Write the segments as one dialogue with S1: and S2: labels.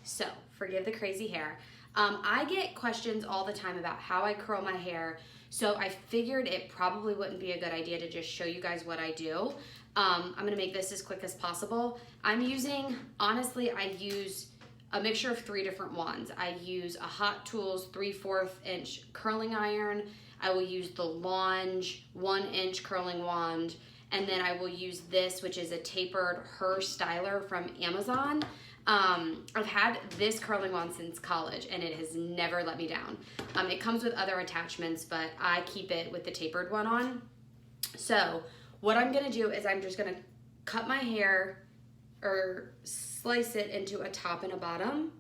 S1: So forgive the crazy hair. I get questions all the time about how I curl my hair, so I figured it probably wouldn't be a good idea to just show you guys what I do. I'm gonna make this as quick as possible. Honestly, I use a mixture of 3 different wands. I use a Hot Tools 3/4 inch curling iron. I will use the Longe 1 inch curling wand, and then I will use this, which is a tapered Herstyler from Amazon. I've had this curling wand since college and it has never let me down. It comes with other attachments, but I keep it with the tapered one on. So what I'm gonna do is I'm just gonna cut my hair or slice it into a top and a bottom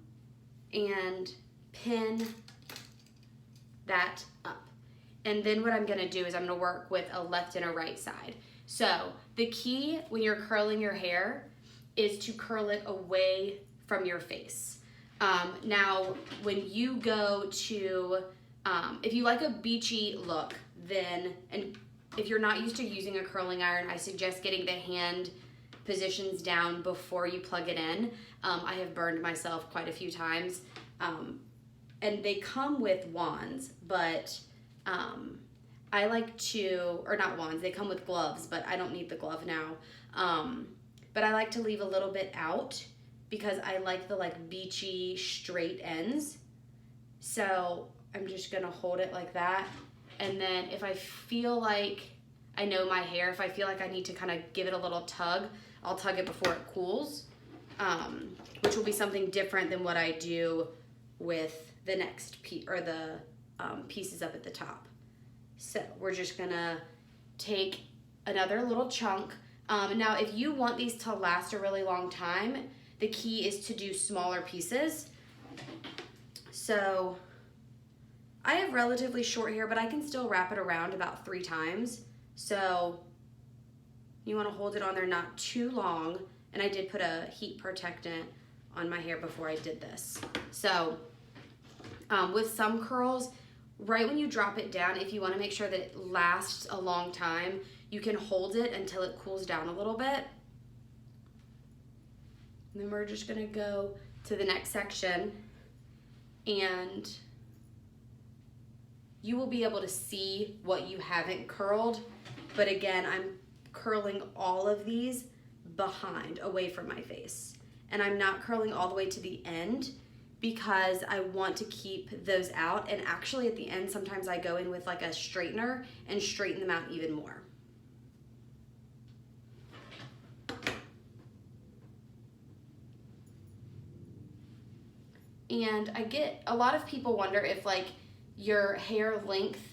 S1: and pin that up. And then what I'm gonna do is I'm gonna work with a left and a right side. So the key when you're curling your hair is to curl it away from your face. Now, when you go to, if you like a beachy look, then, and if you're not used to using a curling iron, I suggest getting the hand positions down before you plug it in. I have burned myself quite a few times. And they come with wands, but I like to, or not wands, they come with gloves, but I don't need the glove now. But I like to leave a little bit out because I like the beachy straight ends. So I'm just gonna hold it like that. And then if I feel like I know my hair, if I feel like I need to kind of give it a little tug, I'll tug it before it cools, which will be something different than what I do with the next piece, or the pieces up at the top. So we're just gonna take another little chunk. Now, if you want these to last a really long time, the key is to do smaller pieces. So I have relatively short hair, but I can still wrap it around about 3 times. So you want to hold it on there not too long. And I did put a heat protectant on my hair before I did this. So with some curls, right when you drop it down, if you want to make sure that it lasts a long time, you can hold it until it cools down a little bit. And then we're just gonna go to the next section, and you will be able to see what you haven't curled. But again, I'm curling all of these behind, away from my face. And I'm not curling all the way to the end because I want to keep those out. And actually at the end, sometimes I go in with like a straightener and straighten them out even more. And I get, a lot of people wonder if your hair length,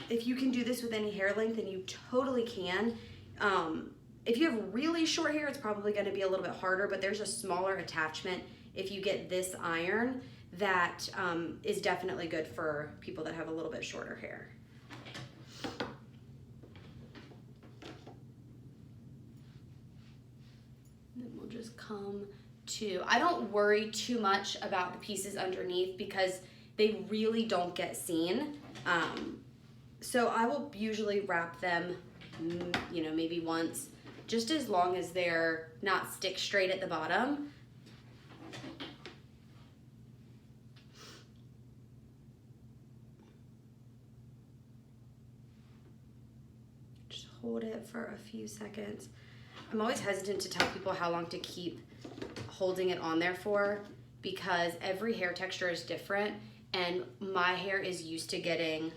S1: if you can do this with any hair length, and you totally can. If you have really short hair, it's probably gonna be a little bit harder, but there's a smaller attachment if you get this iron that is definitely good for people that have a little bit shorter hair. And then we'll just come to, I don't worry too much about the pieces underneath because they really don't get seen. So I will usually wrap them, maybe once, just as long as they're not stick straight at the bottom. Just hold it for a few seconds. I'm always hesitant to tell people how long to keep holding it on there for because every hair texture is different and my hair is used to getting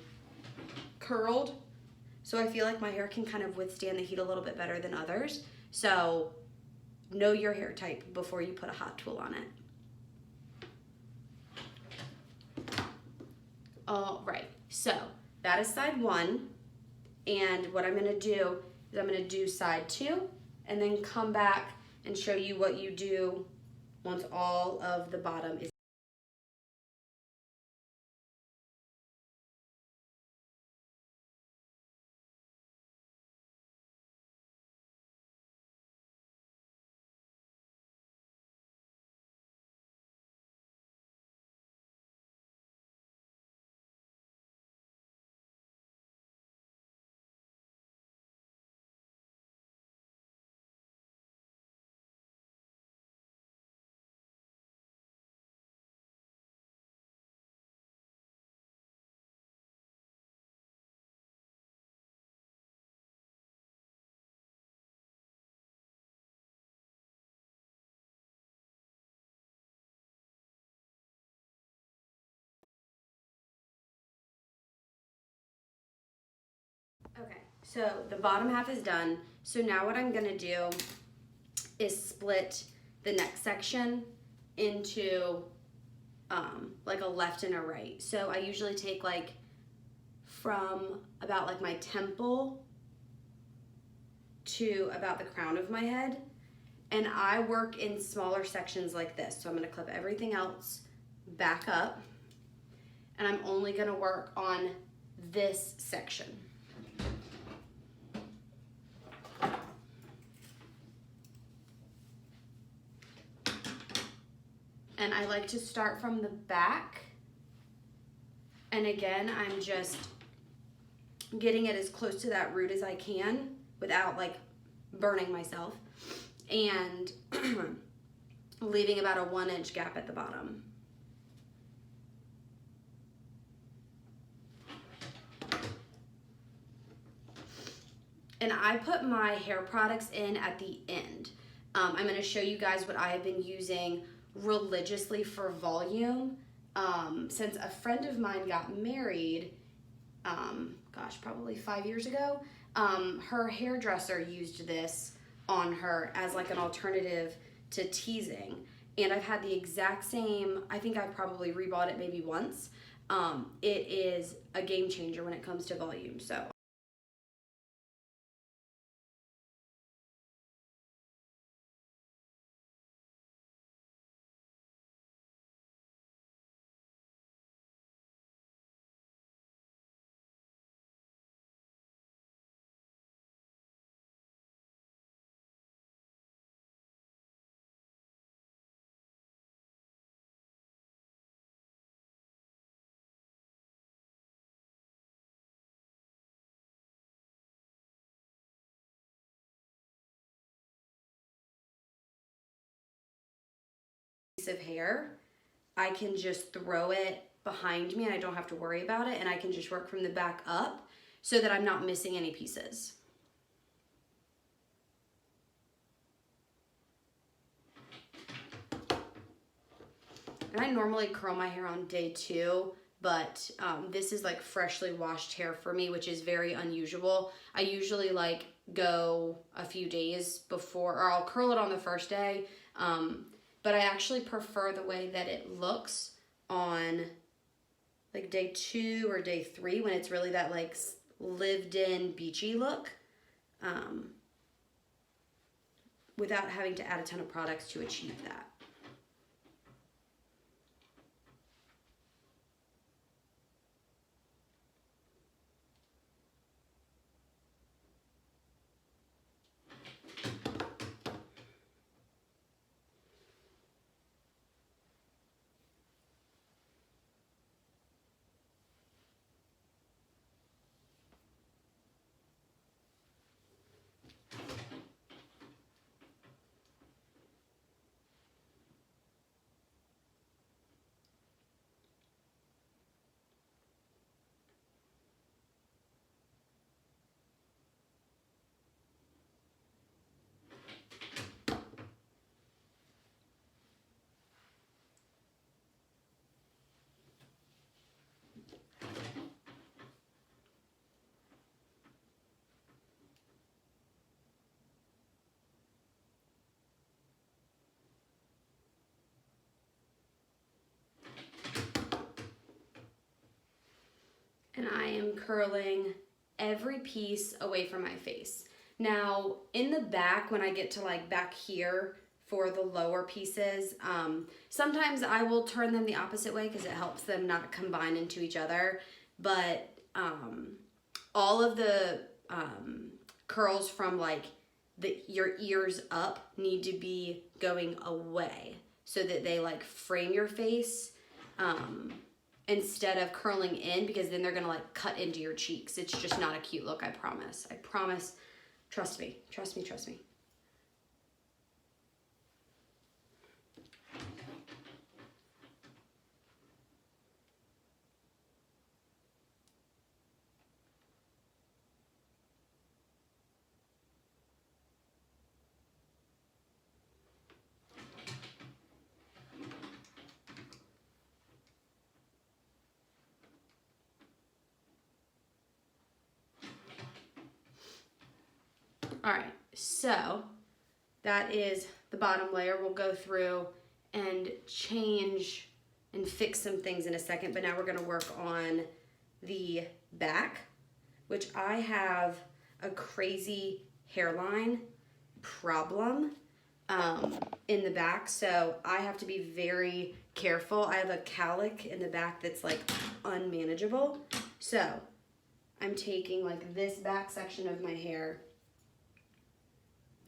S1: curled. So I feel like my hair can kind of withstand the heat a little bit better than others. So know your hair type before you put a hot tool on it. All right, so that is side 1. And what I'm gonna do is I'm gonna do side 2 and then come back and show you what you do once all of the bottom is So the bottom half is done. So now what I'm gonna do is split the next section into like a left and a right. So I usually take like from about like my temple to about the crown of my head. And I work in smaller sections like this. So I'm gonna clip everything else back up, and I'm only gonna work on this section. And I like to start from the back. And again, I'm just getting it as close to that root as I can without like burning myself, and leaving about a 1-inch gap at the bottom. And I put my hair products in at the end. I'm gonna show you guys what I have been using religiously for volume. Since a friend of mine got married, gosh, probably 5 years ago, her hairdresser used this on her as like an alternative to teasing. And I've had the exact same, I think I've probably rebought it maybe once. It is a game changer when it comes to volume. So piece of hair, I can just throw it behind me and I don't have to worry about it, and I can just work from the back up so that I'm not missing any pieces. And I normally curl my hair on day 2, but this is like freshly washed hair for me, which is very unusual. I usually like go a few days before, or I'll curl it on the first day, but I actually prefer the way that it looks on like day 2 or day 3, when it's really that like lived in beachy look, without having to add a ton of products to achieve that. And I am curling every piece away from my face. Now, in the back, when I get to like back here for the lower pieces, sometimes I will turn them the opposite way because it helps them not combine into each other. But all of the curls from like your ears up need to be going away so that they like frame your face. Instead of curling in, because then they're gonna like cut into your cheeks. It's just not a cute look, I promise. I promise. Trust me, trust me, trust me. All right, so that is the bottom layer. We'll go through and change and fix some things in a second, but now we're gonna work on the back, which I have a crazy hairline problem in the back, so I have to be very careful. I have a cowlick in the back that's like unmanageable. So I'm taking like this back section of my hair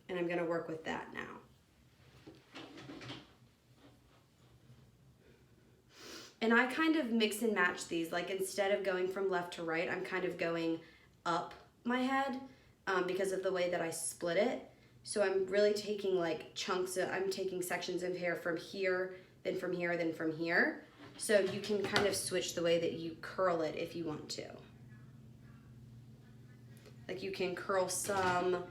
S1: and I'm gonna work with that now. And I kind of mix and match these, like instead of going from left to right, I'm kind of going up my head because of the way that I split it. So I'm really taking like chunks of, I'm taking sections of hair from here, then from here, then from here. So you can kind of switch the way that you curl it if you want to. Like you can curl some,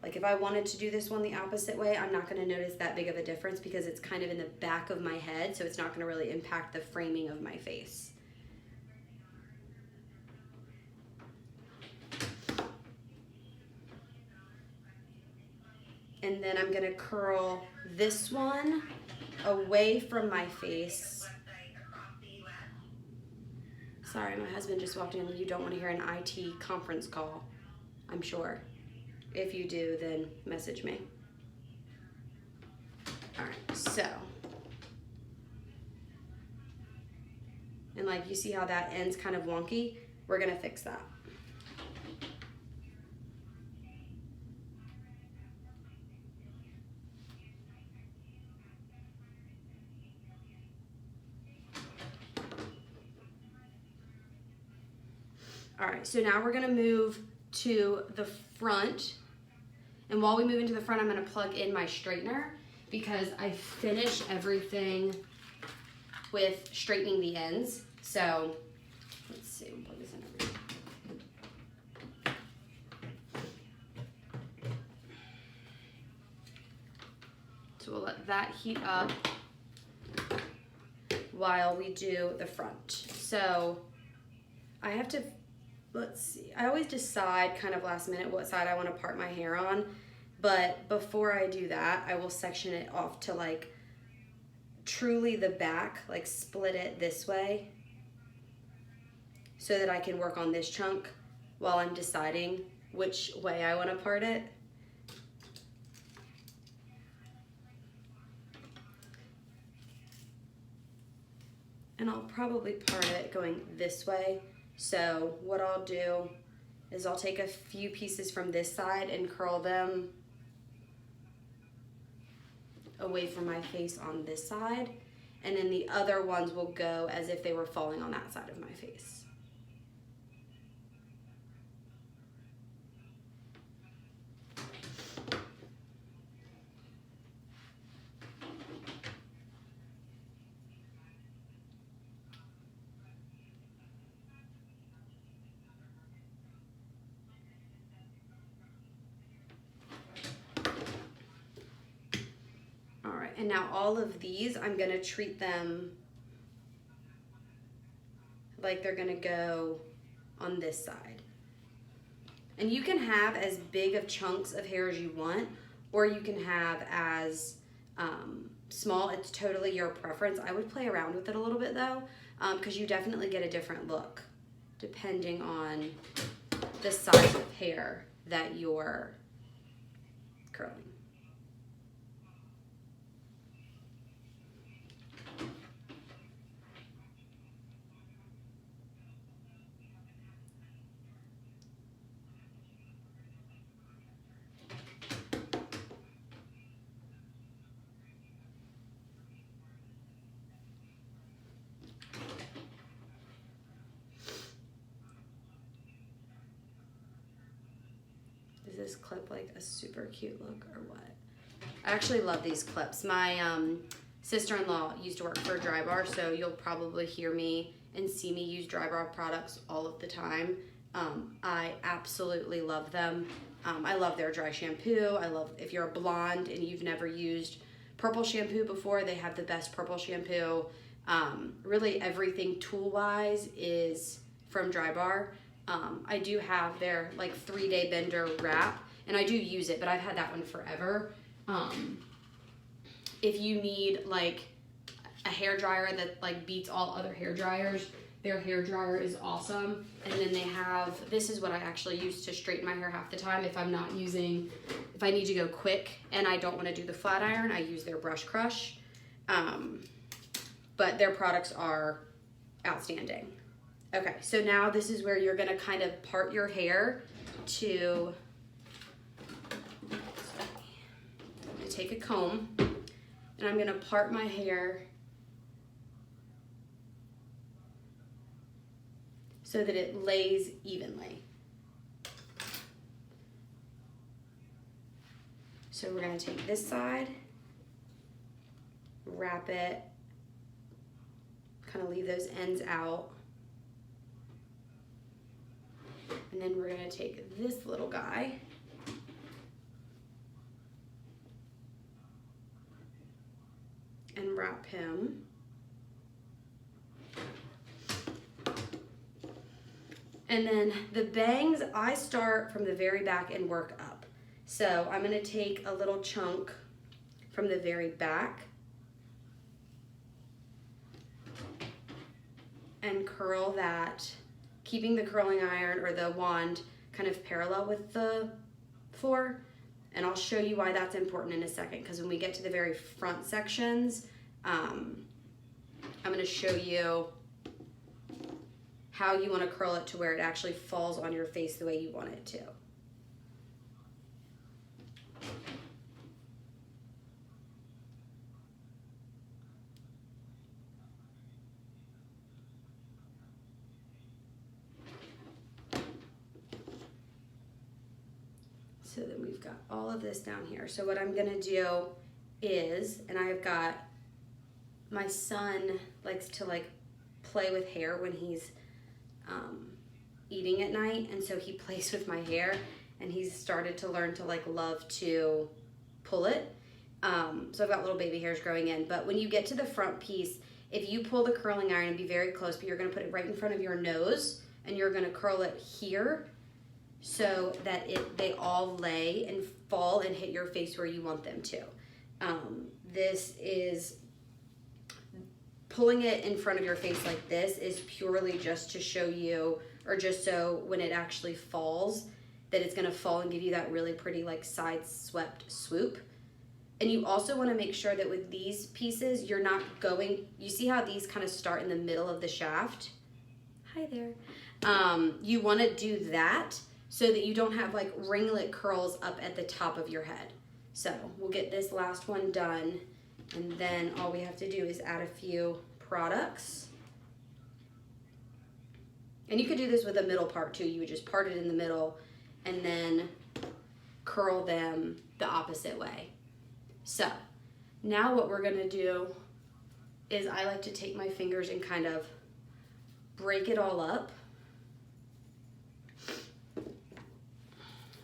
S1: like if I wanted to do this one the opposite way, I'm not gonna notice that big of a difference because it's kind of in the back of my head, so it's not gonna really impact the framing of my face. And then I'm gonna curl this one away from my face. Sorry, my husband just walked in. You don't want to hear an IT conference call, I'm sure. If you do, then message me. All right, so. And like you see how that end's kind of wonky? We're gonna fix that. All right, so now we're gonna move to the front. And while we move into the front, I'm gonna plug in my straightener because I finish everything with straightening the ends. So let's see, we'll plug this in over here. So we'll let that heat up while we do the front. So I have to, let's see, I always decide kind of last minute what side I want to part my hair on, but before I do that, I will section it off to like truly the back, like split it this way so that I can work on this chunk while I'm deciding which way I want to part it. And I'll probably part it going this way. So what I'll do is I'll take a few pieces from this side and curl them away from my face on this side. And then the other ones will go as if they were falling on that side of my face. And now all of these, I'm gonna treat them like they're gonna go on this side. And you can have as big of chunks of hair as you want, or you can have as small. It's totally your preference. I would play around with it a little bit though, because you definitely get a different look depending on the size of hair that you're curling. This clip like a super cute look or what? I actually love these clips. My sister-in-law used to work for Drybar, so you'll probably hear me and see me use Drybar products all of the time. I absolutely love them. I love their dry shampoo. I love, if you're a blonde and you've never used purple shampoo before, they have the best purple shampoo. Really everything tool-wise is from Drybar. I do have their like 3-day bender wrap, and I do use it, but I've had that one forever. If you need like a hair dryer that like beats all other hair dryers, their hair dryer is awesome. And then they have, this is what I actually use to straighten my hair half the time. If I'm not using, if I need to go quick and I don't want to do the flat iron, I use their brush crush. But their products are outstanding. Okay, so now this is where you're gonna kind of part your hair to take a comb, and I'm gonna part my hair so that it lays evenly. So we're gonna take this side, wrap it, kind of leave those ends out. And then we're gonna take this little guy and wrap him. And then the bangs, I start from the very back and work up. So I'm gonna take a little chunk from the very back and curl that, keeping the curling iron or the wand kind of parallel with the floor. And I'll show you why that's important in a second, because when we get to the very front sections, I'm gonna show you how you want to curl it to where it actually falls on your face the way you want it to. So then we've got all of this down here. So what I'm gonna do is, and I've got, my son likes to like play with hair when he's eating at night, and so he plays with my hair, and he's started to learn to like love to pull it. So I've got little baby hairs growing in, but when you get to the front piece, if you pull the curling iron and be very close, but you're gonna put it right in front of your nose, and you're gonna curl it here so that they all lay and fall and hit your face where you want them to. This is, pulling it in front of your face like this is purely just to show you, or just so when it actually falls, that it's gonna fall and give you that really pretty like side swept swoop. And you also wanna make sure that with these pieces, you're not going, you see how these kind of start in the middle of the shaft? Hi there. You wanna do that so that you don't have like ringlet curls up at the top of your head. So we'll get this last one done, and then all we have to do is add a few products. And you could do this with a middle part too. You would just part it in the middle and then curl them the opposite way. So now what we're gonna do is, I like to take my fingers and kind of break it all up.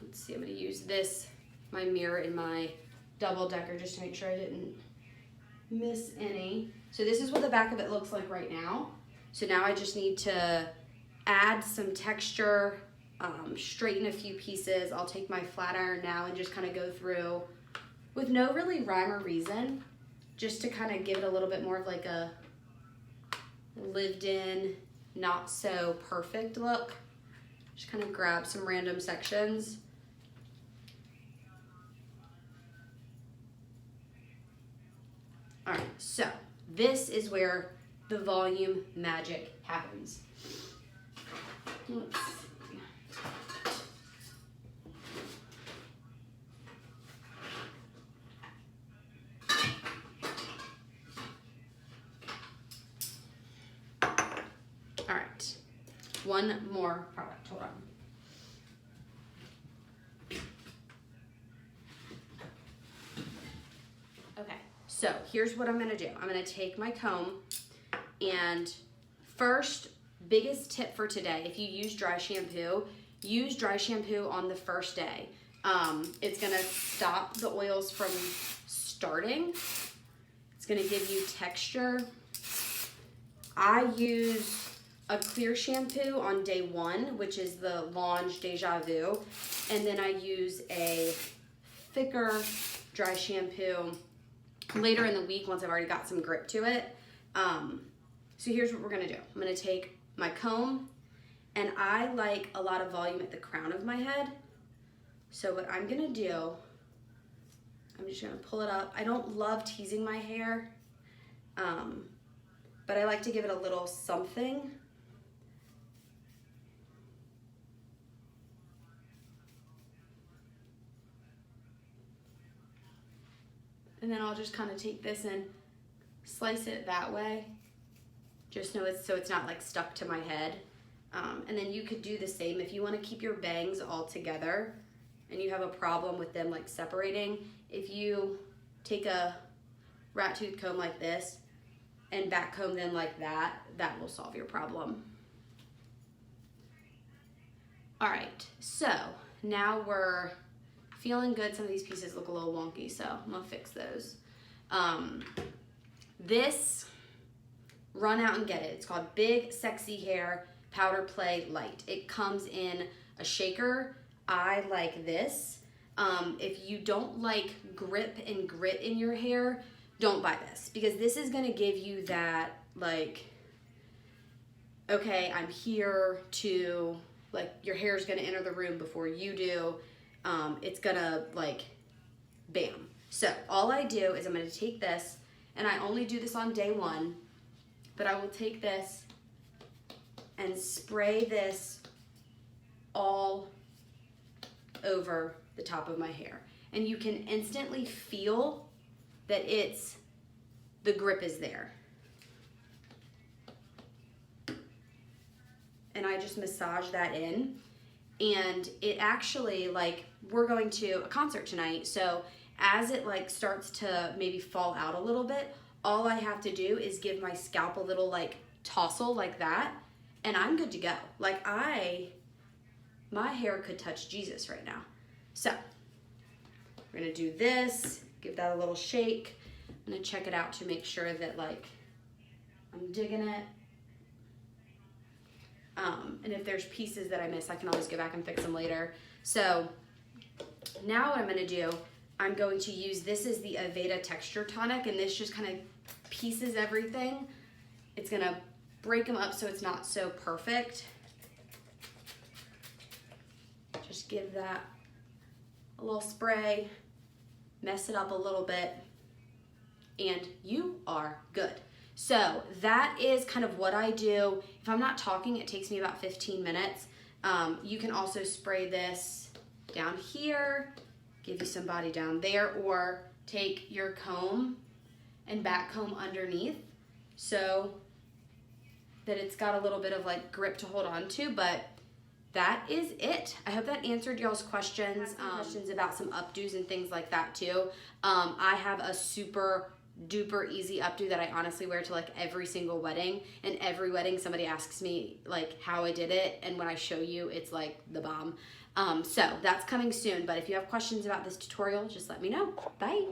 S1: Let's see, I'm gonna use this, my mirror in my double decker, just to make sure I didn't miss any. So this is what the back of it looks like right now. So now I just need to add some texture, straighten a few pieces. I'll take my flat iron now and just kind of go through with no really rhyme or reason, just to kind of give it a little bit more of like a lived in, not so perfect look. Just kind of grab some random sections. All right, so this is where the volume magic happens. Let's see. All right, one more product, hold on. Okay, so here's what I'm gonna do. I'm gonna take my comb, and first, biggest tip for today, if you use dry shampoo on the first day. It's gonna stop the oils from starting. It's gonna give you texture. I use a clear shampoo on day 1, which is the Lange Deja Vu, and then I use a thicker dry shampoo later in the week once I've already got some grip to it. So here's what we're gonna do. I'm gonna take my comb, and I like a lot of volume at the crown of my head. So what I'm gonna do, I'm just gonna pull it up. I don't love teasing my hair, but I like to give it a little something. And then I'll just kind of take this and slice it that way, just so it's not like stuck to my head. And then you could do the same if you want to keep your bangs all together and you have a problem with them like separating. If you take a rat tooth comb like this and back comb them like that, that will solve your problem. All right, so now we're feeling good. Some of these pieces look a little wonky, so I'm gonna fix those. This, run out and get it. It's called Big Sexy Hair Powder Play Light. It comes in a shaker. I like this. If you don't like grip and grit in your hair, don't buy this, because this is gonna give you that like, okay, I'm here to, like, your hair's gonna enter the room before you do. It's gonna like, bam. So all I do is I'm gonna take this, and I only do this on day 1, but I will take this and spray this all over the top of my hair. And you can instantly feel that the grip is there. And I just massage that in. And it actually, like, we're going to a concert tonight, so as it like starts to maybe fall out a little bit, all I have to do is give my scalp a little like tousle like that, and I'm good to go. Like, my hair could touch Jesus right now. So we're gonna do this, give that a little shake. I'm gonna check it out to make sure that like I'm digging it. And if there's pieces that I miss, I can always go back and fix them later. So now what I'm gonna do, I'm going to use, this is the Aveda Texture Tonic, and this just kind of pieces everything. It's gonna break them up so it's not so perfect. Just give that a little spray, mess it up a little bit, and you are good. So that is kind of what I do. If I'm not talking, it takes me about 15 minutes. You can also spray this down here, give you some body down there, or take your comb and back comb underneath so that it's got a little bit of like grip to hold on to. But that is it. I hope that answered y'all's questions. Questions about some updos and things like that too. I have a super duper easy updo that I honestly wear to like every single wedding, and every wedding somebody asks me like how I did it, and when I show you, it's like the bomb. So that's coming soon, but if you have questions about this tutorial, just let me know. Bye.